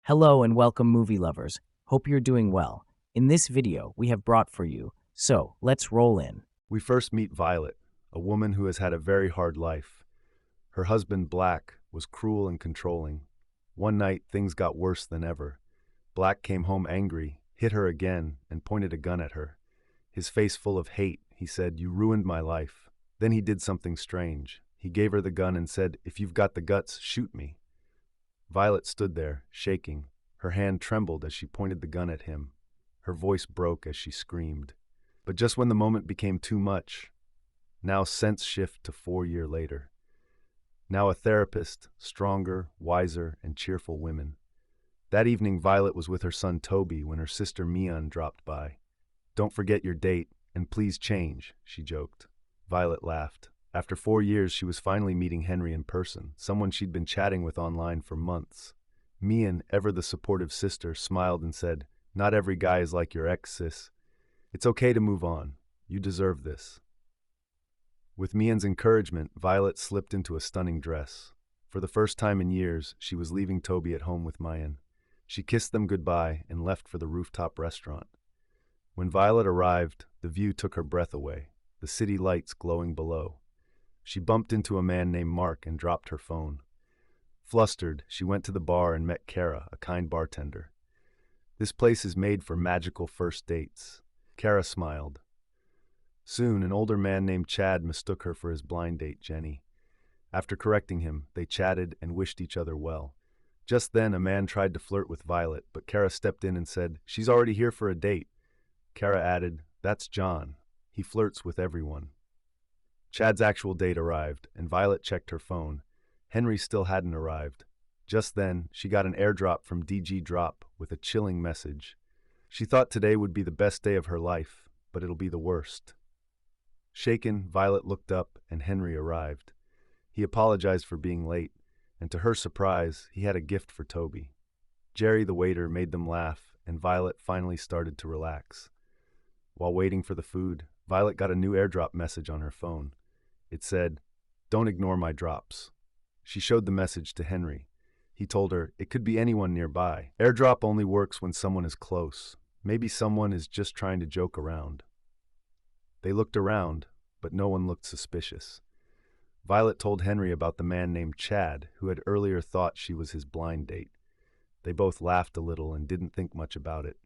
Hello and welcome movie lovers. Hope you're doing well. In this video, we have brought for you. So, let's roll in. We first meet Violet, a woman who has had a very hard life. Her husband, Black, was cruel and controlling. One night, things got worse than ever. Black came home angry, hit her again, and pointed a gun at her. His face full of hate, he said, "You ruined my life." Then he did something strange. He gave her the gun and said, "If you've got the guts, shoot me." Violet stood there, shaking. Her hand trembled as she pointed the gun at him. Her voice broke as she screamed. But just when the moment became too much, now sense shift to 4 years later. Now a therapist, stronger, wiser, and cheerful women. That evening, Violet was with her son Toby when her sister Mian dropped by. "Don't forget your date, and please change," she joked. Violet laughed. After 4 years, she was finally meeting Henry in person, someone she'd been chatting with online for months. Mian, ever the supportive sister, smiled and said, "Not every guy is like your ex, sis. It's okay to move on. You deserve this." With Mian's encouragement, Violet slipped into a stunning dress. For the first time in years, she was leaving Toby at home with Mian. She kissed them goodbye and left for the rooftop restaurant. When Violet arrived, the view took her breath away, the city lights glowing below. She bumped into a man named Mark and dropped her phone. Flustered, she went to the bar and met Kara, a kind bartender. "This place is made for magical first dates." Kara smiled. Soon, an older man named Chad mistook her for his blind date, Jenny. After correcting him, they chatted and wished each other well. Just then, a man tried to flirt with Violet, but Kara stepped in and said, "She's already here for a date." Kara added, "That's John. He flirts with everyone." Chad's actual date arrived, and Violet checked her phone. Henry still hadn't arrived. Just then, she got an airdrop from DG Drop with a chilling message. She thought today would be the best day of her life, but it'll be the worst. Shaken, Violet looked up, and Henry arrived. He apologized for being late, and to her surprise, he had a gift for Toby. Jerry, the waiter, made them laugh, and Violet finally started to relax. While waiting for the food, Violet got a new airdrop message on her phone. It said, "Don't ignore my drops." She showed the message to Henry. He told her, "It could be anyone nearby. Airdrop only works when someone is close. Maybe someone is just trying to joke around." They looked around, but no one looked suspicious. Violet told Henry about the man named Chad, who had earlier thought she was his blind date. They both laughed a little and didn't think much about it.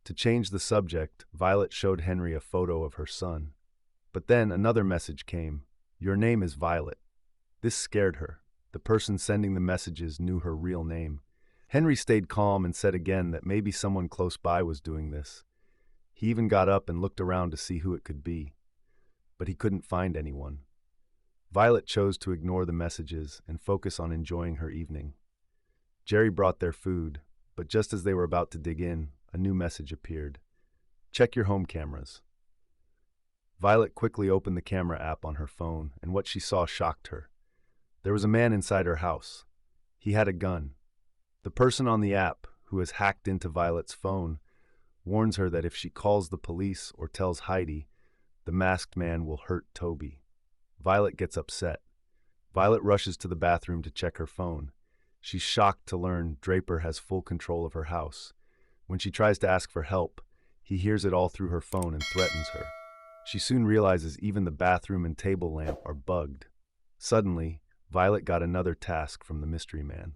To change the subject, Violet showed Henry a photo of her son. But then another message came. "Your name is Violet." This scared her. The person sending the messages knew her real name. Henry stayed calm and said again that maybe someone close by was doing this. He even got up and looked around to see who it could be. But he couldn't find anyone. Violet chose to ignore the messages and focus on enjoying her evening. Jerry brought their food, but just as they were about to dig in, a new message appeared. "Check your home cameras." Violet quickly opened the camera app on her phone, and what she saw shocked her. There was a man inside her house. He had a gun. The person on the app, who has hacked into Violet's phone, warns her that if she calls the police or tells Heidi, the masked man will hurt Toby. Violet gets upset. Violet rushes to the bathroom to check her phone. She's shocked to learn Draper has full control of her house. When she tries to ask for help, he hears it all through her phone and threatens her. She soon realizes even the bathroom and table lamp are bugged. Suddenly, Violet got another task from the mystery man.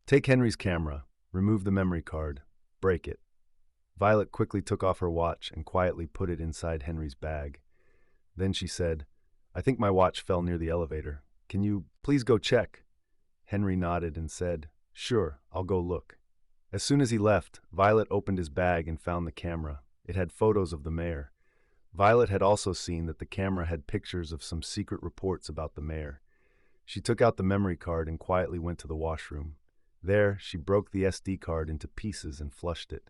"Take Henry's camera, remove the memory card, break it." Violet quickly took off her watch and quietly put it inside Henry's bag. Then she said, "I think my watch fell near the elevator. Can you please go check?" Henry nodded and said, "Sure, I'll go look." As soon as he left, Violet opened his bag and found the camera. It had photos of the mayor. Violet had also seen that the camera had pictures of some secret reports about the mayor. She took out the memory card and quietly went to the washroom. There, she broke the SD card into pieces and flushed it.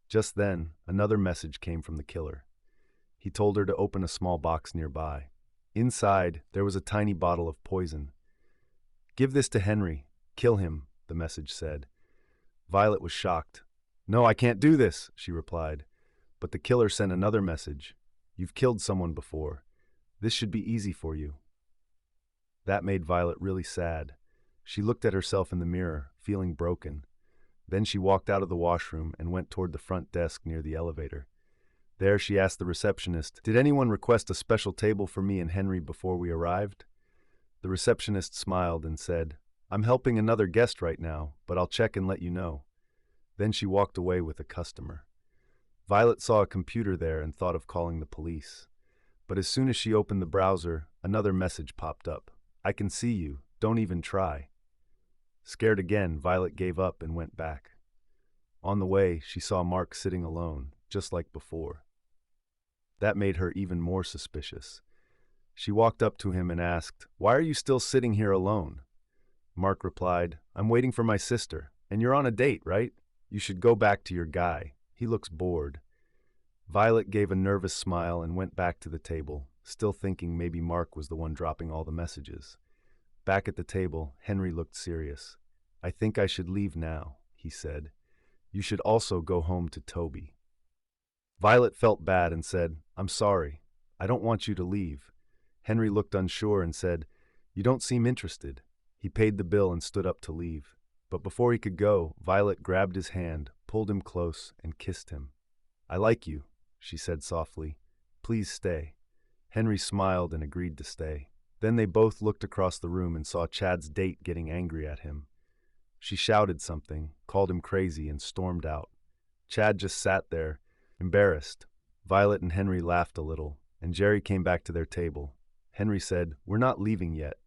Just then, another message came from the killer. He told her to open a small box nearby. Inside, there was a tiny bottle of poison. "Give this to Henry. Kill him," the message said. Violet was shocked. "No, I can't do this," she replied. But the killer sent another message. "You've killed someone before. This should be easy for you." That made Violet really sad. She looked at herself in the mirror, feeling broken. Then she walked out of the washroom and went toward the front desk near the elevator. There she asked the receptionist, "Did anyone request a special table for me and Henry before we arrived?" The receptionist smiled and said, "I'm helping another guest right now, but I'll check and let you know." Then she walked away with a customer. Violet saw a computer there and thought of calling the police. But as soon as she opened the browser, another message popped up. "I can see you. Don't even try." Scared again, Violet gave up and went back. On the way, she saw Mark sitting alone, just like before. That made her even more suspicious. She walked up to him and asked, "Why are you still sitting here alone?" Mark replied, "I'm waiting for my sister, and you're on a date, right? You should go back to your guy. He looks bored." Violet gave a nervous smile and went back to the table, still thinking maybe Mark was the one dropping all the messages. Back at the table, Henry looked serious. "I think I should leave now," he said. "You should also go home to Toby." Violet felt bad and said, "I'm sorry. I don't want you to leave." Henry looked unsure and said, "You don't seem interested." He paid the bill and stood up to leave. But before he could go, Violet grabbed his hand, pulled him close, and kissed him. "I like you," she said softly. "Please stay." Henry smiled and agreed to stay. Then they both looked across the room and saw Chad's date getting angry at him. She shouted something, called him crazy, and stormed out. Chad just sat there, embarrassed. Violet and Henry laughed a little, and Jerry came back to their table. Henry said, "We're not leaving yet."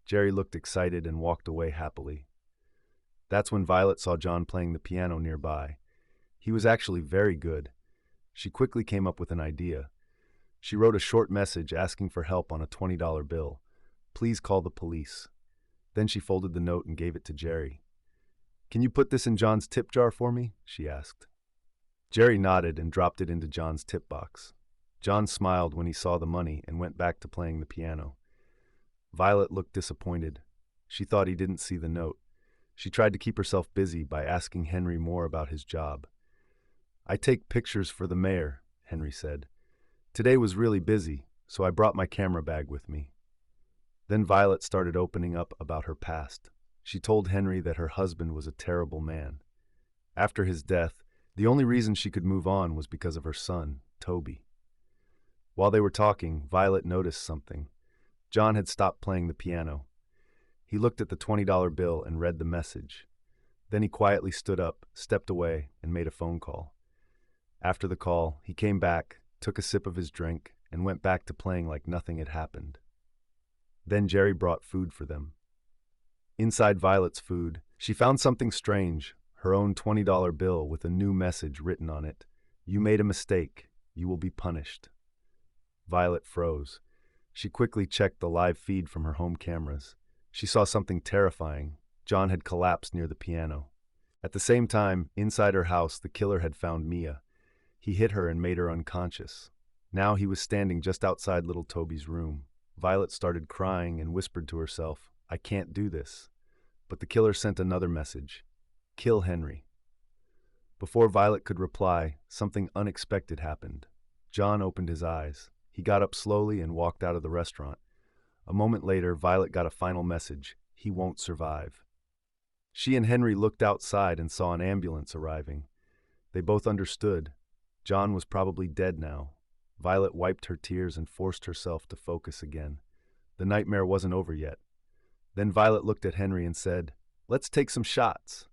Jerry looked excited and walked away happily. That's when Violet saw John playing the piano nearby. He was actually very good. She quickly came up with an idea. She wrote a short message asking for help on a $20 bill. "Please call the police." Then she folded the note and gave it to Jerry. "Can you put this in John's tip jar for me?" she asked. Jerry nodded and dropped it into John's tip box. John smiled when he saw the money and went back to playing the piano. Violet looked disappointed. She thought he didn't see the note. She tried to keep herself busy by asking Henry more about his job. "I take pictures for the mayor," Henry said. "Today was really busy, so I brought my camera bag with me." Then Violet started opening up about her past. She told Henry that her husband was a terrible man. After his death, the only reason she could move on was because of her son, Toby. While they were talking, Violet noticed something. John had stopped playing the piano. He looked at the $20 bill and read the message. Then he quietly stood up, stepped away, and made a phone call. After the call, he came back, took a sip of his drink, and went back to playing like nothing had happened. Then Jerry brought food for them. Inside Violet's food, she found something strange, her own $20 bill with a new message written on it. "You made a mistake. You will be punished." Violet froze. She quickly checked the live feed from her home cameras. She saw something terrifying. John had collapsed near the piano. At the same time, inside her house, the killer had found Mia. He hit her and made her unconscious. Now he was standing just outside little Toby's room. Violet started crying and whispered to herself, "I can't do this." But the killer sent another message, "Kill Henry." Before Violet could reply, something unexpected happened. John opened his eyes. He got up slowly and walked out of the restaurant. A moment later, Violet got a final message, "He won't survive." She and Henry looked outside and saw an ambulance arriving. They both understood. John was probably dead now. Violet wiped her tears and forced herself to focus again. The nightmare wasn't over yet. Then Violet looked at Henry and said, "Let's take some shots."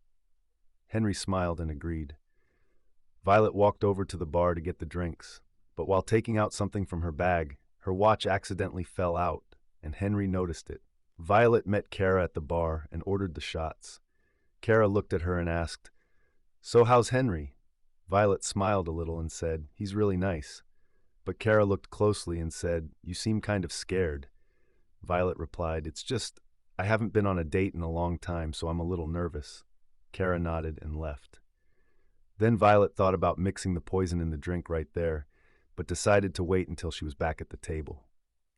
Henry smiled and agreed. Violet walked over to the bar to get the drinks, but while taking out something from her bag, her watch accidentally fell out, and Henry noticed it. Violet met Kara at the bar and ordered the shots. Kara looked at her and asked, "So how's Henry?" Violet smiled a little and said, "He's really nice." But Kara looked closely and said, "You seem kind of scared." Violet replied, "It's just, I haven't been on a date in a long time, so I'm a little nervous." Kara nodded and left. Then Violet thought about mixing the poison in the drink right there, but decided to wait until she was back at the table.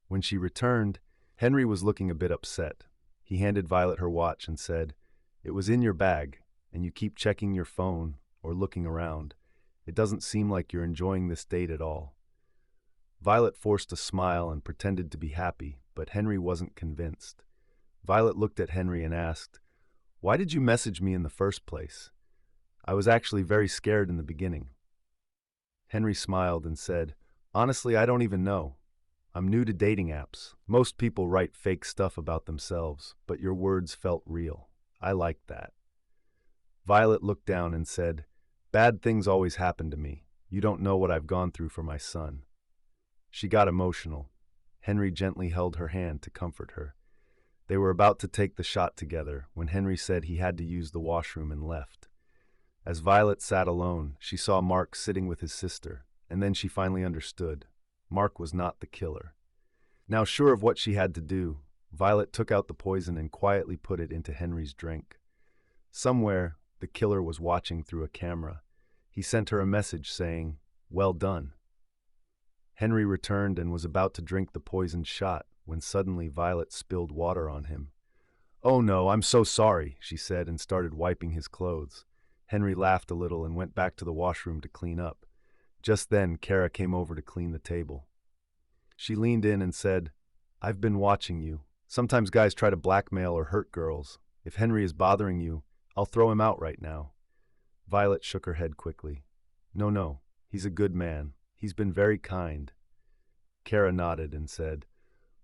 When she returned, Henry was looking a bit upset. He handed Violet her watch and said, "It was in your bag, and you keep checking your phone or looking around. It doesn't seem like you're enjoying this date at all." Violet forced a smile and pretended to be happy, but Henry wasn't convinced. Violet looked at Henry and asked, "Why did you message me in the first place?" I was actually very scared in the beginning. Henry smiled and said, "Honestly, I don't even know. I'm new to dating apps. Most people write fake stuff about themselves, but your words felt real. I liked that." Violet looked down and said, "Bad things always happen to me. You don't know what I've gone through for my son." She got emotional. Henry gently held her hand to comfort her. They were about to take the shot together when Henry said he had to use the washroom and left. As Violet sat alone, she saw Mark sitting with his sister, and then she finally understood. Mark was not the killer. Now sure of what she had to do, Violet took out the poison and quietly put it into Henry's drink. Somewhere, the killer was watching through a camera. He sent her a message saying, "Well done." Henry returned and was about to drink the poisoned shot when suddenly Violet spilled water on him. "Oh no, I'm so sorry," she said and started wiping his clothes. Henry laughed a little and went back to the washroom to clean up. Just then, Kara came over to clean the table. She leaned in and said, "I've been watching you. Sometimes guys try to blackmail or hurt girls. If Henry is bothering you, I'll throw him out right now." Violet shook her head quickly. No, he's a good man. He's been very kind." Kara nodded and said,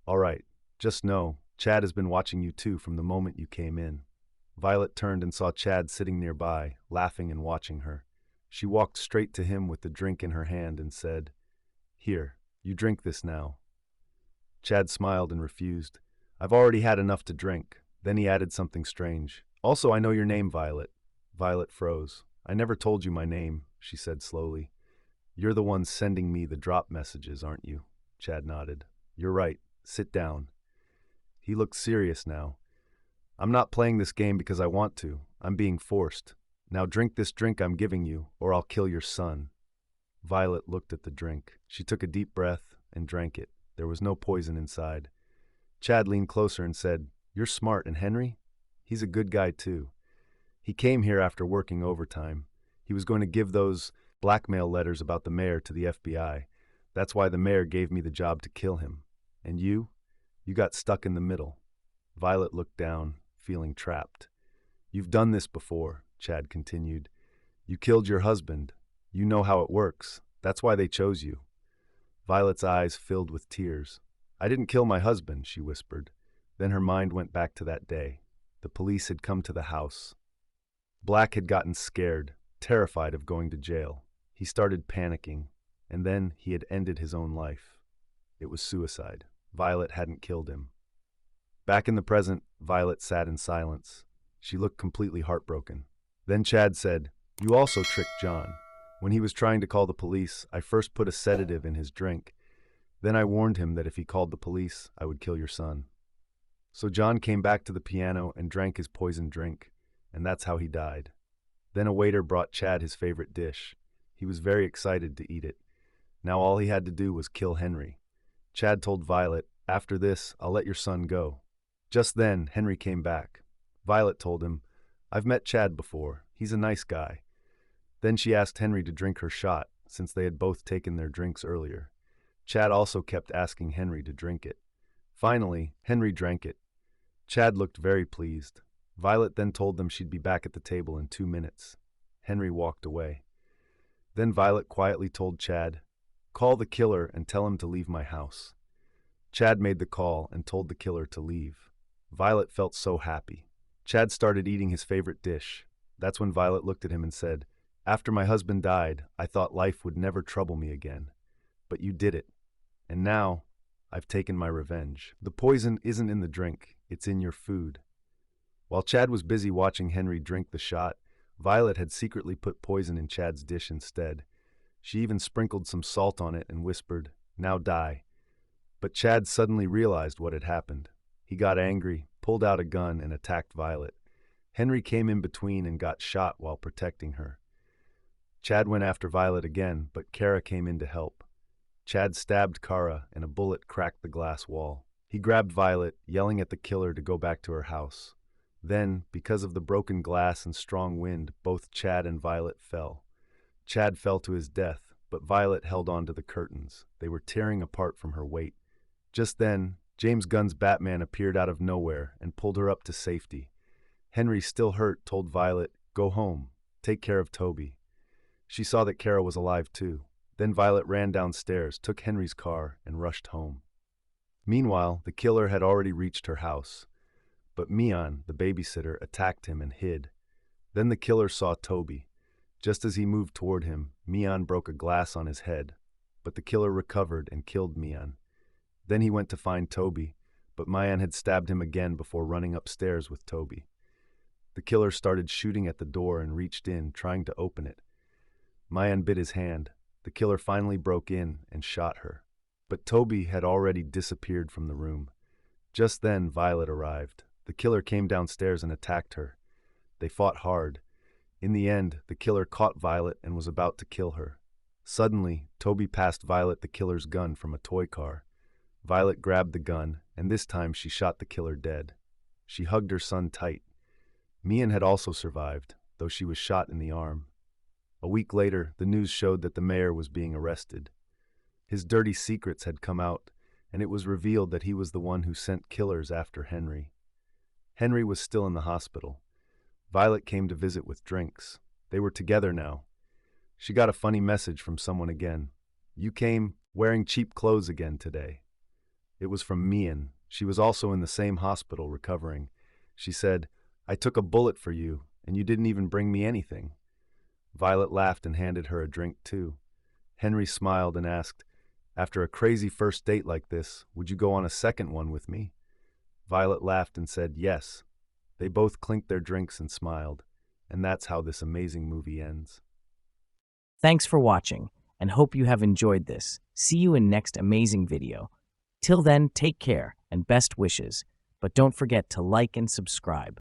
"All right, just know, Chad has been watching you too from the moment you came in." Violet turned and saw Chad sitting nearby, laughing and watching her. She walked straight to him with the drink in her hand and said, "Here, you drink this now." Chad smiled and refused. "I've already had enough to drink." Then he added something strange. "Also, I know your name, Violet." Violet froze. "I never told you my name," she said slowly. "You're the one sending me the drop messages, aren't you?" Chad nodded. "You're right. Sit down." He looked serious now. "I'm not playing this game because I want to. I'm being forced. Now drink this drink I'm giving you, or I'll kill your son." Violet looked at the drink. She took a deep breath and drank it. There was no poison inside. Chad leaned closer and said, "You're smart, and Henry? He's a good guy too. He came here after working overtime. He was going to give those blackmail letters about the mayor to the FBI. That's why the mayor gave me the job to kill him. And you got stuck in the middle." Violet looked down, feeling trapped. "You've done this before," Chad continued. "You killed your husband. You know how it works. That's why they chose you." Violet's eyes filled with tears. "I didn't kill my husband," she whispered. Then her mind went back to that day. The police had come to the house. Black had gotten scared, terrified of going to jail. He started panicking, and then he had ended his own life. It was suicide. Violet hadn't killed him. Back in the present, Violet sat in silence. She looked completely heartbroken. Then Chad said, "You also tricked John. When he was trying to call the police, I first put a sedative in his drink. Then I warned him that if he called the police, I would kill your son. So John came back to the piano and drank his poisoned drink, and that's how he died. Then a waiter brought Chad his favorite dish. He was very excited to eat it. Now all he had to do was kill Henry. Chad told Violet, "After this, I'll let your son go." Just then, Henry came back. Violet told him, "I've met Chad before. He's a nice guy." Then she asked Henry to drink her shot, since they had both taken their drinks earlier. Chad also kept asking Henry to drink it. Finally, Henry drank it. Chad looked very pleased. Violet then told them she'd be back at the table in 2 minutes. Henry walked away. Then Violet quietly told Chad, "Call the killer and tell him to leave my house." Chad made the call and told the killer to leave. Violet felt so happy. Chad started eating his favorite dish. That's when Violet looked at him and said, "After my husband died, I thought life would never trouble me again. But you did it. And now, I've taken my revenge. The poison isn't in the drink, it's in your food." While Chad was busy watching Henry drink the shot, Violet had secretly put poison in Chad's dish instead. She even sprinkled some salt on it and whispered, "Now die." But Chad suddenly realized what had happened. He got angry, pulled out a gun, and attacked Violet. Henry came in between and got shot while protecting her. Chad went after Violet again, but Kara came in to help. Chad stabbed Kara, and a bullet cracked the glass wall. He grabbed Violet, yelling at the killer to go back to her house. Then, because of the broken glass and strong wind, both Chad and Violet fell. Chad fell to his death, but Violet held on to the curtains. They were tearing apart from her weight. Just then, James Gunn's Batman appeared out of nowhere and pulled her up to safety. Henry, still hurt, told Violet, "Go home." take care of Toby. She saw that Kara was alive too. Then Violet ran downstairs, took Henry's car, and rushed home. Meanwhile, the killer had already reached her house. But Mian, the babysitter, attacked him and hid. Then the killer saw Toby. Just as he moved toward him, Mian broke a glass on his head. But the killer recovered and killed Mian. Then he went to find Toby, but Mian had stabbed him again before running upstairs with Toby. The killer started shooting at the door and reached in, trying to open it. Mian bit his hand. The killer finally broke in and shot her. But Toby had already disappeared from the room. Just then, Violet arrived. The killer came downstairs and attacked her. They fought hard. In the end, the killer caught Violet and was about to kill her. Suddenly, Toby passed Violet the killer's gun from a toy car. Violet grabbed the gun, and this time she shot the killer dead. She hugged her son tight. Mian had also survived, though she was shot in the arm. A week later, the news showed that the mayor was being arrested. His dirty secrets had come out, and it was revealed that he was the one who sent killers after Henry. Henry was still in the hospital. Violet came to visit with drinks. They were together now. She got a funny message from someone again. "You came wearing cheap clothes again today." It was from Mian. She was also in the same hospital recovering. She said, "I took a bullet for you, and you didn't even bring me anything." Violet laughed and handed her a drink too. Henry smiled and asked, "After a crazy first date like this, would you go on a second one with me?" Violet laughed and said yes. They both clinked their drinks and smiled. And that's how this amazing movie ends. Thanks for watching, and hope you have enjoyed this. See you in next amazing video. Till then, take care and best wishes, but don't forget to like and subscribe.